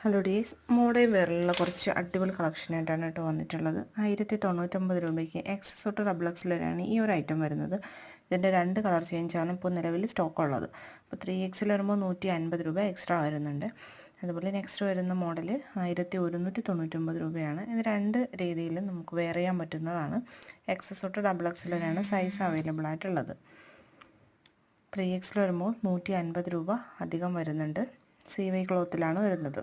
Hello days, modern വെയറിലുള്ള കുറച്ച് അടിപൊളി കളക്ഷനായിട്ടാണ് കേട്ടോ വന്നിട്ടുള്ളത്. 1099 രൂപയ്ക്ക് എക്സസ് തൊട്ട് ഡബിൾ എക്സ് വരെയാണ് ഈ ഒരു ഐറ്റം വരുന്നത്. ഇതിൻ്റെ 2 കളർ ചേഞ്ചാണ് ഇപ്പോൾ നിലവിൽ സ്റ്റോക്ക് ഉള്ളത്. അപ്പോൾ 3X വരുമ്പോൾ 150 രൂപ എക്സ്ട്രാ വരുന്നുണ്ട്. അതുപോലെ നെക്സ്റ്റ് വരുന്ന മോഡൽ 1199 രൂപയാണ്. ഇത് 2 രീതിയിൽ നമുക്ക് വെയർ ചെയ്യാൻ പറ്റുന്നതാണ്. എക്സസ് തൊട്ട് ഡബിൾ എക്സ് വരെയാണ് സൈസ് അവൈലബിൾ ആയിട്ടുള്ളത്. 3X വരുമ്പോൾ 150 രൂപ അധികം വരുന്നുണ്ട്. CY ക്ലോത്തിലാണ് വരുന്നത്.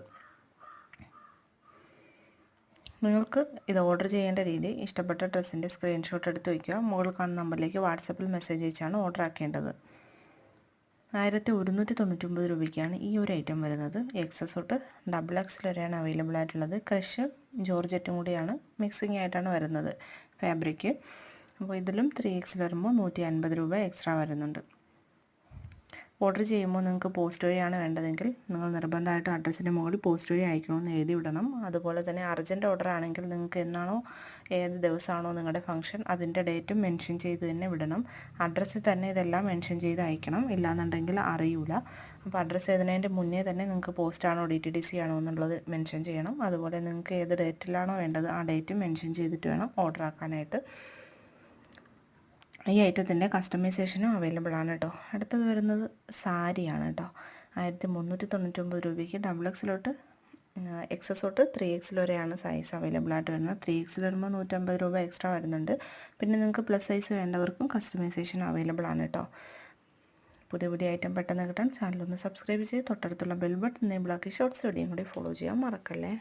നിങ്ങൾക്ക് ഇത് ഓർഡർ ചെയ്യേണ്ട രീതി ഇഷ്ടപ്പെട്ട ഡ്രസ്സിൻ്റെ സ്ക്രീൻഷോട്ട് എടുത്ത് വയ്ക്കുക. മുകളിൽ കാണുന്ന നമ്പറിലേക്ക് വാട്സപ്പിൽ മെസ്സേജ് അയച്ചാണ് ഓർഡർ ആക്കേണ്ടത്. 1199 രൂപയ്ക്കാണ് ഈ ഒരു ഐറ്റം വരുന്നത്. എക്സസ് തൊട്ട് ഡബിൾ എക്സ് വരെയാണ് അവൈലബിൾ ആയിട്ടുള്ളത്. ക്രഷ് ജോർജറ്റും കൂടിയാണ് മിക്സിംഗ് ആയിട്ടാണ് വരുന്നത് ഫാബ്രിക്. അപ്പോൾ ഇതിലും 3X വരുമ്പോൾ 150 രൂപ എക്സ്ട്രാ വരുന്നുണ്ട്. ഓർഡർ ചെയ്യുമ്പോൾ നിങ്ങൾക്ക് പോസ്റ്റ് വഴിയാണ് വേണ്ടതെങ്കിൽ നിങ്ങൾ നിർബന്ധമായിട്ടും അഡ്രസ്സിൻ്റെ മുകളിൽ പോസ്റ്റ് വഴി അയക്കണമെന്ന് എഴുതി വിടണം. അതുപോലെ തന്നെ അർജൻറ്റ് ഓർഡർ ആണെങ്കിൽ നിങ്ങൾക്ക് എന്നാണോ ഏത് ദിവസമാണോ നിങ്ങളുടെ ഫംഗ്ഷൻ അതിൻ്റെ ഡേറ്റും മെൻഷൻ ചെയ്ത് തന്നെ വിടണം. അഡ്രസ്സിൽ തന്നെ ഇതെല്ലാം മെൻഷൻ ചെയ്ത് അയക്കണം, ഇല്ലാന്നുണ്ടെങ്കിൽ അറിയില്ല. അപ്പോൾ അഡ്രസ്സ് എഴുതുന്നതിൻ്റെ മുന്നേ തന്നെ നിങ്ങൾക്ക് പോസ്റ്റാണോ DTDC ആണോ എന്നുള്ളത് മെൻഷൻ ചെയ്യണം. അതുപോലെ നിങ്ങൾക്ക് ഏത് ഡേറ്റിലാണോ വേണ്ടത് ആ ഡേറ്റ് മെൻഷൻ ചെയ്തിട്ട് വേണം ഓർഡർ ആക്കാനായിട്ട്. ഈ ഐറ്റത്തിൻ്റെ കസ്റ്റമൈസേഷനും അവൈലബിൾ ആണ് കേട്ടോ. അടുത്തത് വരുന്നത് സാരിയാണ് കേട്ടോ. 1399 രൂപയ്ക്ക് ഡബിൾ എക്സിലോട്ട് എക്സസ് തൊട്ട് 3X വരെയാണ് സൈസ് അവൈലബിൾ ആയിട്ട് വരുന്നത്. 3X വരുമ്പോൾ 150 രൂപ എക്സ്ട്രാ വരുന്നുണ്ട്. പിന്നെ നിങ്ങൾക്ക് പ്ലസ് സൈസ് വേണ്ടവർക്കും കസ്റ്റമൈസേഷൻ അവൈലബിൾ ആണ് കേട്ടോ. പുതിയ ഐറ്റം പെട്ടെന്ന് കിട്ടാൻ ചാനലൊന്ന് സബ്സ്ക്രൈബ് ചെയ്ത് തൊട്ടടുത്തുള്ള ബെൽ ബട്ടൺ എനേബിൾ ആക്കി ഷോർട്സ് വീഡിയോയും കൂടി ഫോളോ ചെയ്യാൻ മറക്കല്ലേ.